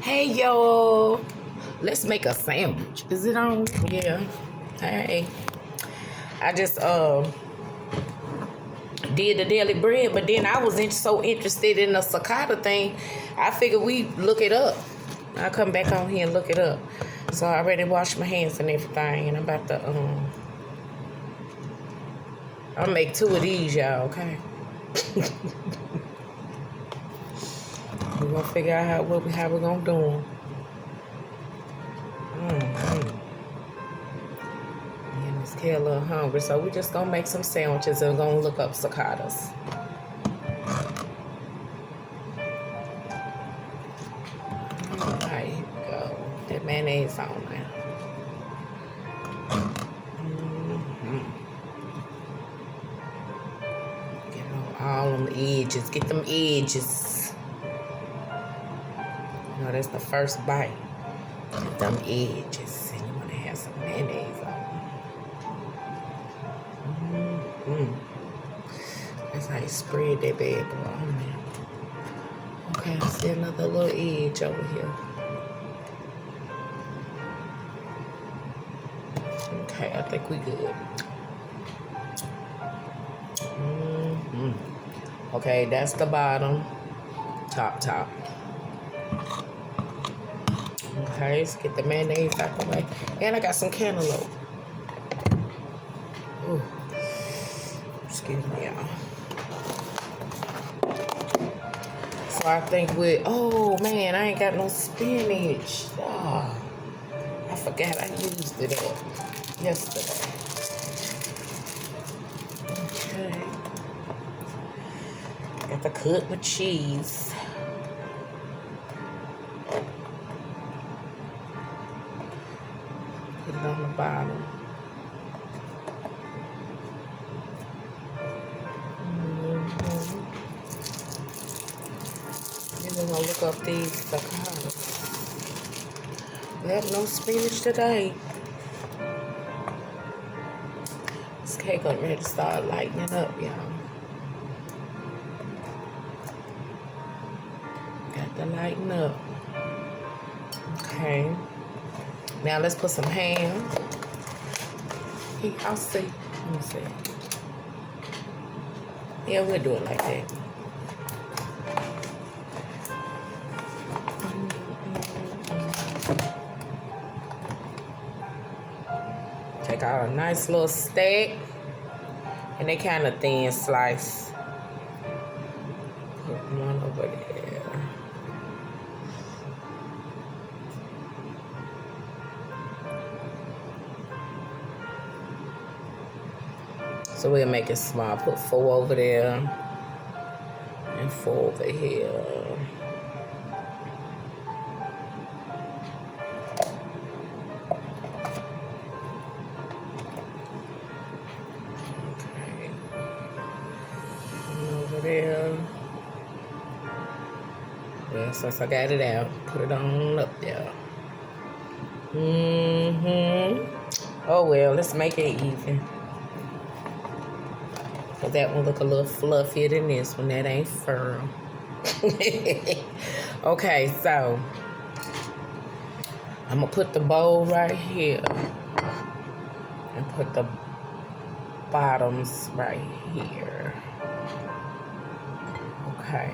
Hey yo, let's make a sandwich. Is it on? Yeah. Hey, I just did the daily bread, but then I was so interested in the cicada thing, I figured we look it up. I'll come back on here and look it up. So I already washed my hands and everything, and I'm about to I'll make 2 of these, y'all. Okay. We're gonna figure out how we're gonna do them. And this kid a little hungry, so we're just gonna make some sandwiches and we're gonna look up cicadas. Alright, here we go. That mayonnaise on now. Get on all them edges. Get them edges. You know, that's the first bite. Get them edges. And you want to have some mayonnaise on. That's how you spread that bad boy on there. Okay, I see another little edge over here. Okay, I think we good. Okay, that's the bottom. Top. Okay, let's get the mayonnaise out the way. And I got some cantaloupe. Ooh. Excuse me, y'all. So I think oh man, I ain't got no spinach. Oh, I forgot I used it up yesterday. Okay. Got the cut with cheese. Put it on the bottom. We're gonna look up these cicadas. We have no spinach today. This cake is ready to start lightening up, y'all. Got to lighten up. Okay. Now let's put some ham. I'll see. Let me see. Yeah, we'll do it like that. Take out a nice little stack, and they kind of thin slice. Put one over there. So we'll make it small. Put 4 over there and 4 over here. There. Well, since I got it out, put it on up there. Oh well, let's make it even. Cause that one look a little fluffier than this one. That ain't firm. Okay, so I'm gonna put the bowl right here and put the bottoms right here. Okay.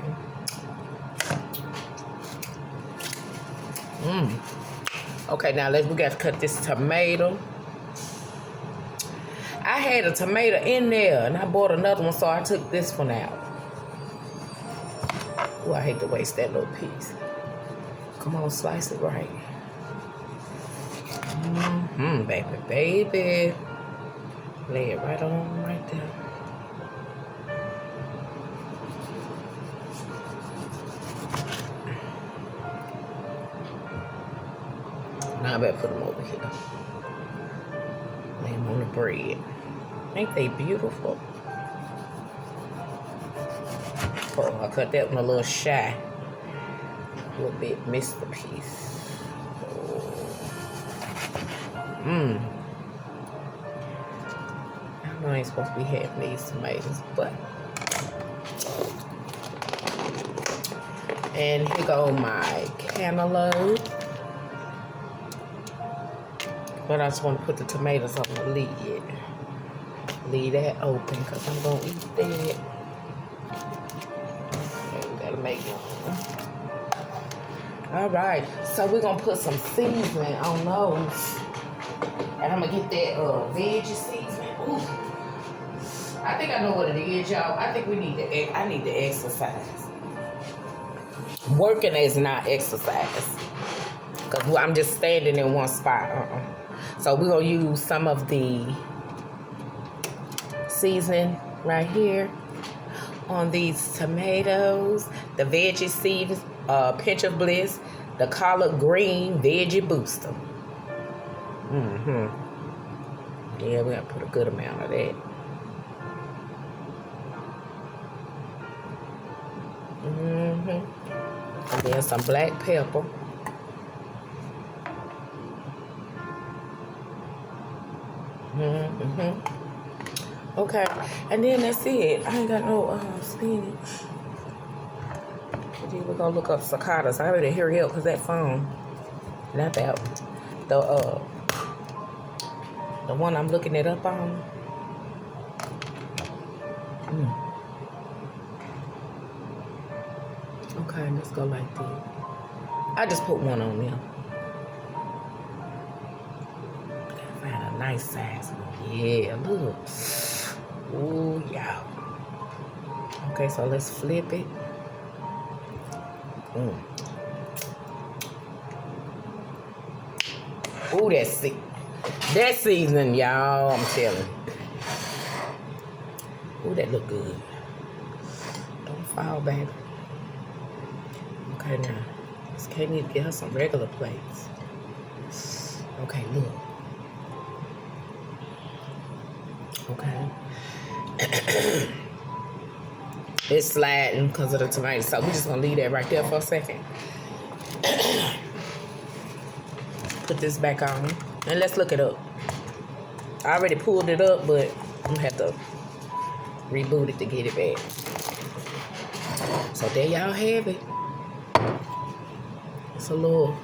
Okay, now we got to cut this tomato. I had a tomato in there, and I bought another one, so I took this one out. Oh, I hate to waste that little piece. Come on, slice it right. Baby. Lay it right on right there. Now I better put them over here. Lay them on the bread. Ain't they beautiful? Oh, I cut that one a little shy. A little bit, missed the piece. Oh. I know I ain't supposed to be having these tomatoes, but And here go my cantaloupe. But I just want to put the tomatoes on the lid. Leave that open because I'm going to eat that. Okay, we got to make one. All right. So we're going to put some seasoning on those. And I'm going to get that veggie seasoning. Ooh. I think I know what it is, y'all. I think I need to exercise. Working is not exercise. Because I'm just standing in one spot. So we're going to use some of the seasoning right here on these tomatoes, the veggie seeds, pinch of bliss, the collard green veggie booster. Yeah, we got to put a good amount of that. And then some black pepper. Okay, and then that's it. I ain't got no spinach. Then we're gonna look up cicadas. I better hurry up because that phone. Not that the one I'm looking it up on. Okay, let's go like that. I just put one on there. Find a nice size one. Yeah, look. Ooh, yeah. Okay, so let's flip it. Ooh, that seasoning, y'all. I'm telling you. Ooh, that look good. Don't fall, baby. Okay, now. This Kate need to get her some regular plates. Okay, look. Okay. It's sliding because of the tomatoes, so we're just gonna leave that right there for a second. Put this back on and let's look it up. I already pulled it up, but I'm gonna have to reboot it to get it back. So there y'all have it. It's a little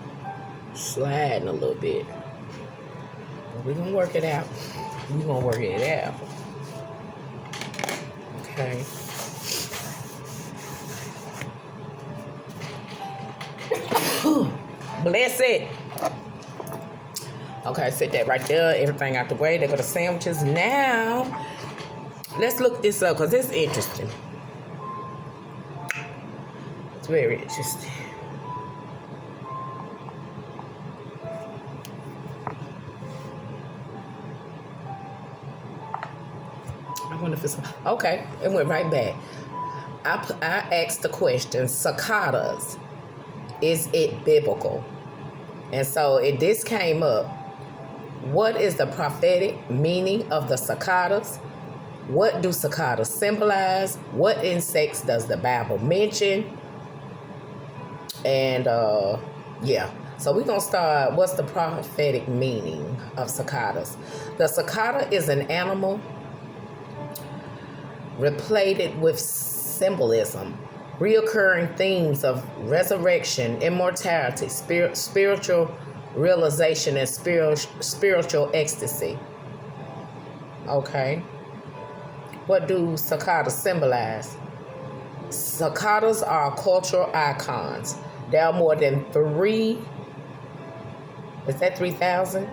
sliding a little bit, but we're gonna work it out. We're gonna work it out. Okay. Bless it. Okay, set that right there. Everything out the way. They go to sandwiches. Now, let's look this up because it's interesting. It's very interesting. I wonder if it's... Okay, it went right back. I asked the question, cicadas, is it biblical? And so this came up. What is the prophetic meaning of the cicadas? What do cicadas symbolize? What insects does the Bible mention? And yeah. So we're going to start, what's the prophetic meaning of cicadas? The cicada is an animal replated with symbolism, reoccurring themes of resurrection, immortality, spiritual realization, and spiritual ecstasy. Okay. What do cicadas symbolize? Cicadas are cultural icons. There are more than 3,000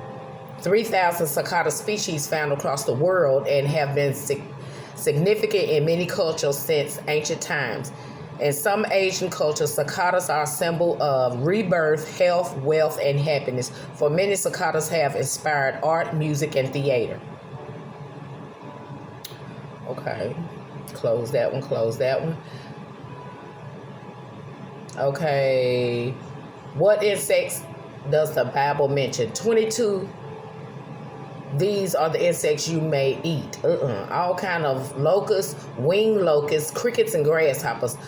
cicada species found across the world and have been significant in many cultures since ancient times. In some Asian cultures, cicadas are a symbol of rebirth, health, wealth, and happiness. For many, cicadas have inspired art, music, and theater. Okay. Close that one, close that one. Okay. What insects does the Bible mention? 22. These are the insects you may eat. All kind of locusts, winged locusts, crickets, and grasshoppers.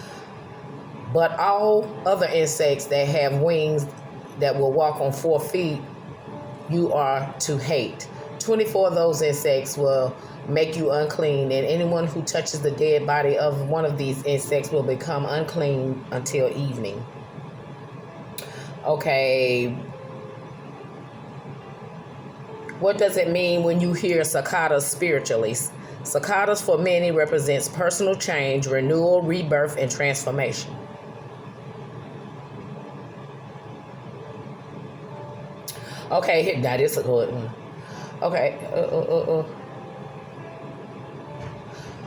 But all other insects that have wings that will walk on 4 feet, you are to hate. 24 of those insects will make you unclean, and anyone who touches the dead body of one of these insects will become unclean until evening. Okay. What does it mean when you hear cicadas spiritually? Cicadas for many represents personal change, renewal, rebirth, and transformation. Okay, that is a good one. Okay.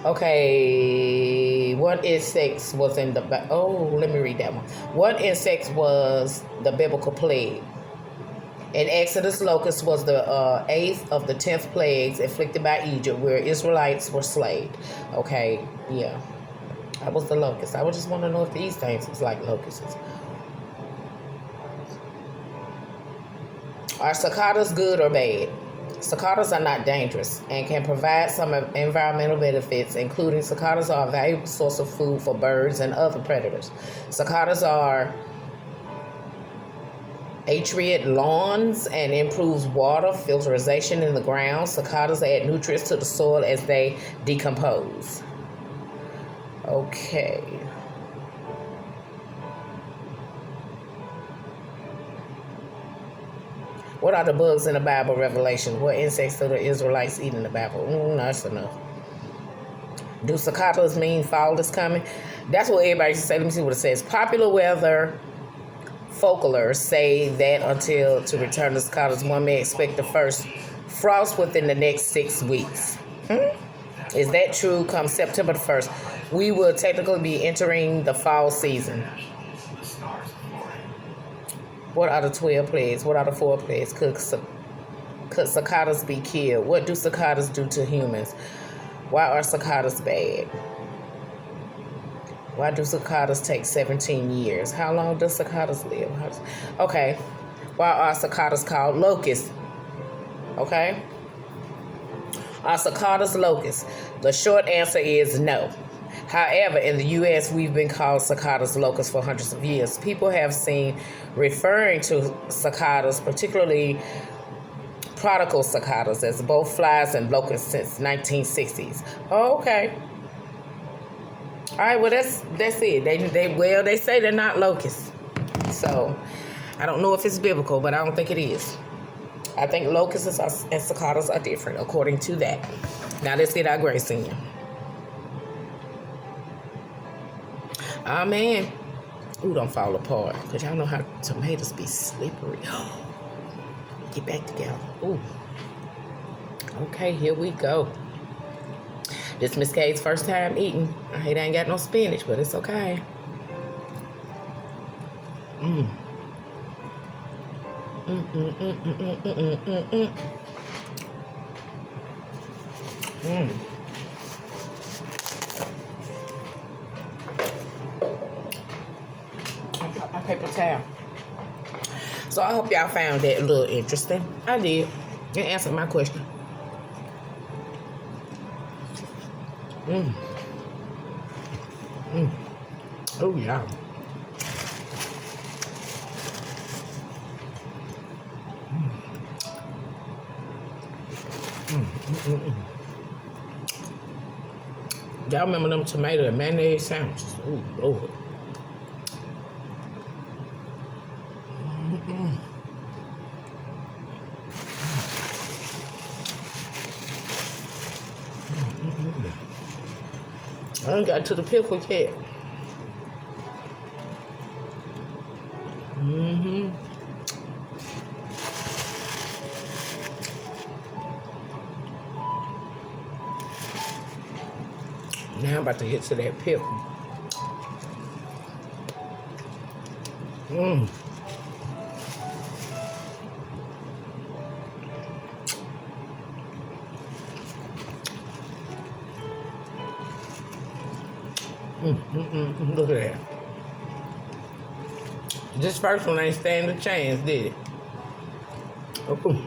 Okay, what insects was in the... let me read that one. What insects was the biblical plague? In Exodus, locust was the 8th of the 10th plagues inflicted by Egypt, where Israelites were slain. Okay, yeah. That was the locust. I would just want to know if these things was like locusts. Are cicadas good or bad? Cicadas are not dangerous and can provide some environmental benefits, including cicadas are a valuable source of food for birds and other predators. Cicadas are aerate lawns and improves water filtration in the ground. Cicadas add nutrients to the soil as they decompose. Okay. What are the bugs in the Bible Revelation? What insects do the Israelites eat in the Bible? That's enough. Do cicadas mean fall is coming? That's what everybody should say. Let me see what it says. Popular weather folklore say that until to return to cicadas, one may expect the first frost within the next 6 weeks. Is that true? Come September the 1st, we will technically be entering the fall season. What are the 12 plagues? What are the 4 plagues? Could cicadas be killed? What do cicadas do to humans? Why are cicadas bad? Why do cicadas take 17 years? How long do cicadas live? Okay. Why are cicadas called locusts? Okay. Are cicadas locusts? The short answer is no. However, in the U.S., we've been called cicadas locusts for hundreds of years. People have seen referring to cicadas, particularly prodigal cicadas, as both flies and locusts since 1960s. Oh, okay. All right, well, that's it. They say they're not locusts. So, I don't know if it's biblical, but I don't think it is. I think locusts and cicadas are different, according to that. Now, let's get our grace in. Oh, man. Ooh, don't fall apart. Because y'all know how tomatoes be slippery. Get back together. Ooh. Okay, here we go. This Miss Kay's first time eating. It ain't got no spinach, but it's okay. Mm. A paper towel. So I hope y'all found that a little interesting. I did. It answered my question. Oh, yeah. Y'all remember them tomato and mayonnaise sandwiches? Oh, Lord. I ain't got to the pickle yet. Now I'm about to get to that pickle. Look at that. This first one ain't stand a chance, did it? Oh.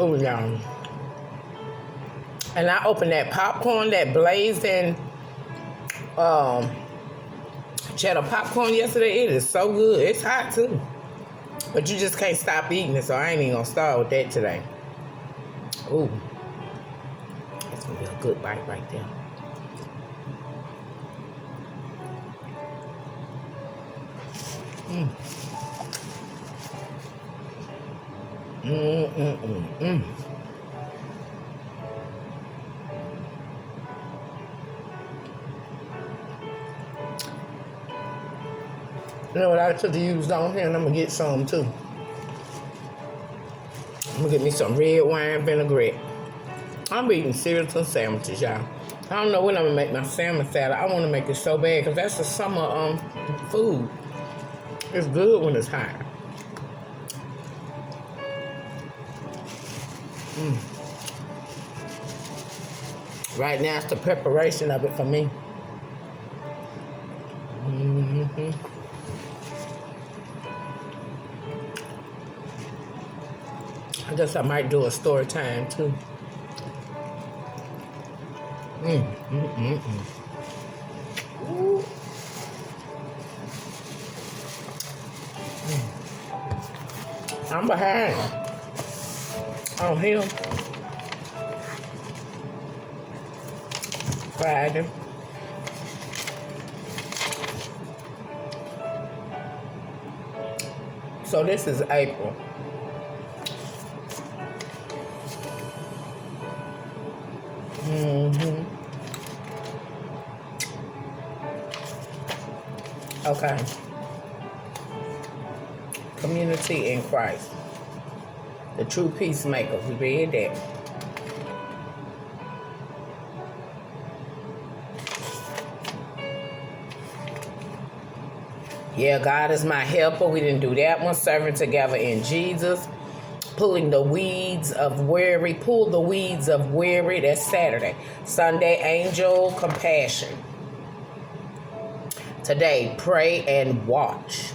Oh, no. And I opened that popcorn, that blazing cheddar popcorn yesterday. It is so good. It's hot, too. But you just can't stop eating it, so I ain't even going to start with that today. Ooh. That's going to be a good bite right there. You know what I should have used on here, and I'm going to get some too. I'm going to get me some red wine vinaigrette. I'm eating cereals and sandwiches, y'all. I don't know when I'm going to make my salmon salad. I want to make it so bad because that's the summer food. It's good when it's hot. Right now, it's the preparation of it for me. I guess I might do a story time too. Ooh. I'm behind on him. Friday. So this is April. Okay. Community in Christ. The true peacemaker. We read that. Yeah, God is my helper. We didn't do that one. Serving together in Jesus. Pulling the weeds of worry. Pull the weeds of worry. That's Saturday. Sunday, angel compassion. Today, pray and watch.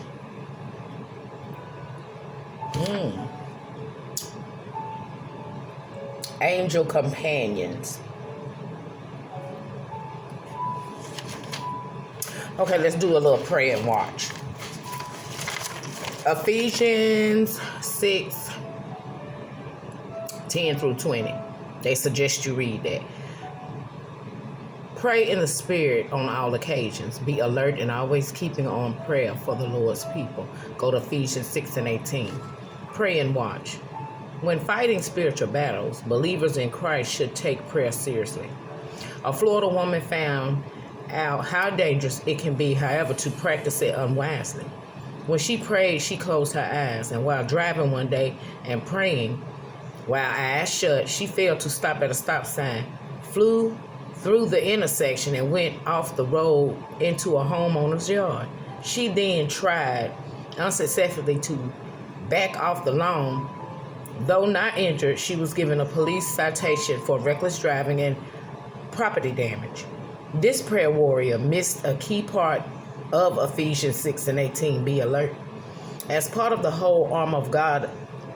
Angel companions. Okay, let's do a little pray and watch. Ephesians 6, 10 through 20. They suggest you read that. Pray in the Spirit on all occasions. Be alert and always keeping on prayer for the Lord's people. Go to Ephesians 6 and 18. Pray and watch. When fighting spiritual battles, believers in Christ should take prayer seriously. A Florida woman found out how dangerous it can be, however, to practice it unwisely. When she prayed, she closed her eyes, and while driving one day and praying, while eyes shut, she failed to stop at a stop sign, flew through the intersection, and went off the road into a homeowner's yard. She then tried unsuccessfully to back off the lawn. Though not injured, she was given a police citation for reckless driving and property damage. This prayer warrior missed a key part of Ephesians 6 and 18, be alert. As part of the whole armor of God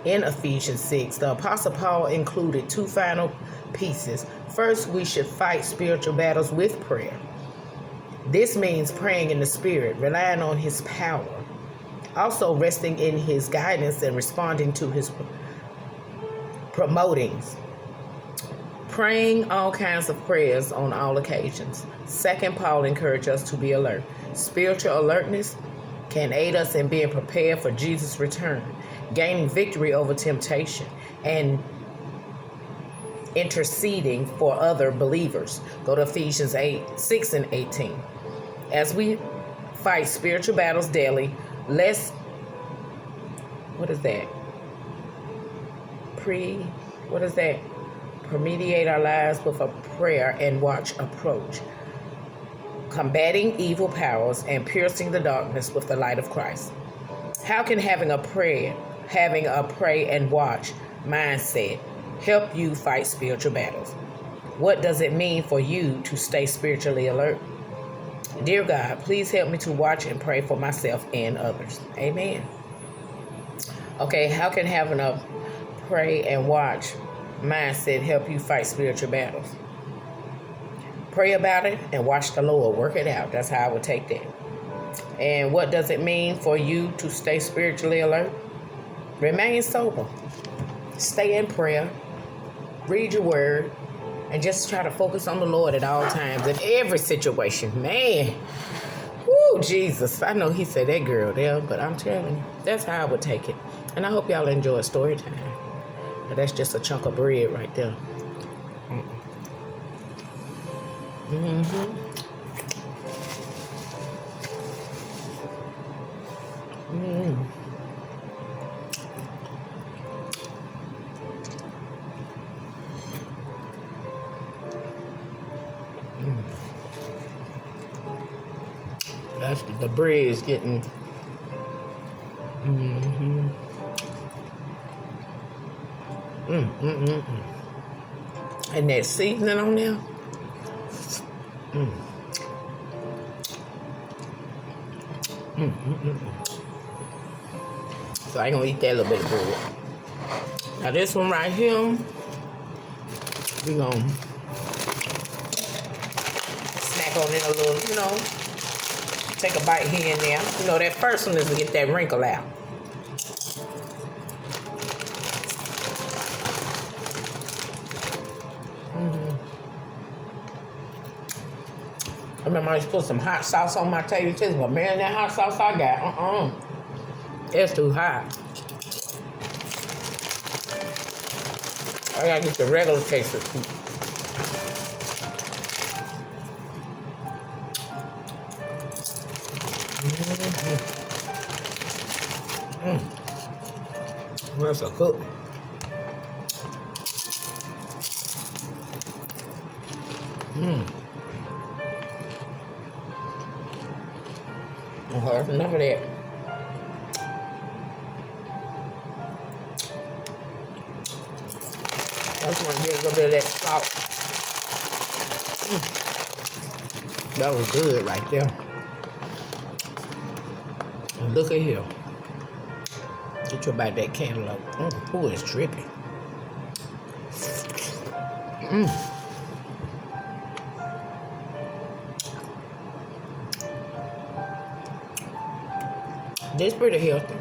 in Ephesians 6, the Apostle Paul included two final pieces. First, we should fight spiritual battles with prayer. This means praying in the Spirit, relying on His power, also resting in His guidance and responding to His promotings. Praying all kinds of prayers on all occasions. Second, Paul encouraged us to be alert. Spiritual alertness can aid us in being prepared for Jesus' return, gaining victory over temptation, and interceding for other believers. Go to Ephesians 6 and 18. As we fight spiritual battles daily, let's, permeate our lives with a prayer and watch approach, combating evil powers and piercing the darkness with the light of Christ. How can having a pray and watch mindset help you fight spiritual battles? What does it mean for you to stay spiritually alert? Dear God, please help me to watch and pray for myself and others. Amen. Okay, how can having a pray and watch mindset help you fight spiritual battles. Pray about it and watch the Lord work it out. That's how I would take that. And what does it mean for you to stay spiritually alert? Remain sober. Stay in prayer. Read your word. And just try to focus on the Lord at all times. In every situation. Man. Woo, Jesus. I know he said that girl there. But I'm telling you. That's how I would take it. And I hope y'all enjoy story time. But that's just a chunk of bread right there. That's the bread is getting. And that seasoning on there. So I ain't gonna eat that little bit of bread. Now this one right here, we gonna snack on it a little, you know. Take a bite here and there. You know, that first one is to get that wrinkle out. I remember I used to put some hot sauce on my tater chips, but man, that hot sauce I got, it's too hot. I gotta get the regular taste of it. That's a cook. Okay, enough of that. I just want to get a little bit of that salt. That was good right there. And look at here. Get you about that cantaloupe. Who is tripping? This pretty healthy.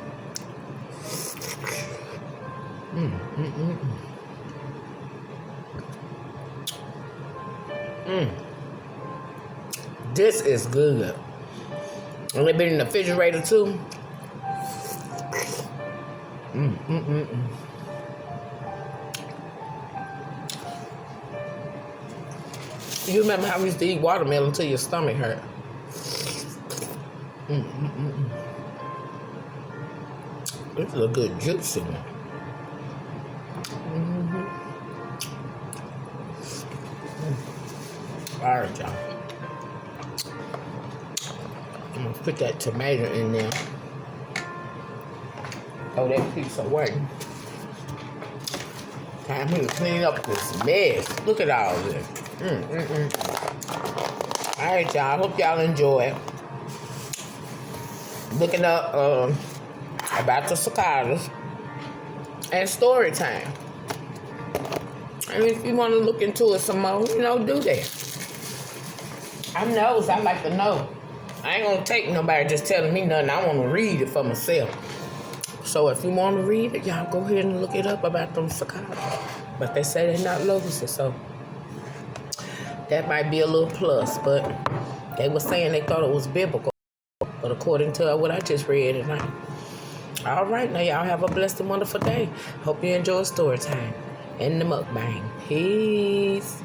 This is good. And they've been in the refrigerator too. You remember how we used to eat watermelon until your stomach hurt? This is a good juicy one. All right, y'all. I'm gonna put that tomato in there. Throw that piece away. Time for me to clean up this mess. Look at all this. All right, y'all. Hope y'all enjoy it. Looking up about the cicadas and story time. And if you want to look into it some more, you know, do that. I knows. I like to know. I ain't gonna take nobody just telling me nothing. I want to read it for myself. So if you want to read it, y'all go ahead and look it up about them cicadas. But they say they're not locusts, so that might be a little plus. But they were saying they thought it was biblical. But according to what I just read tonight. All right, now y'all have a blessed and wonderful day. Hope you enjoy story time and the mukbang. Peace.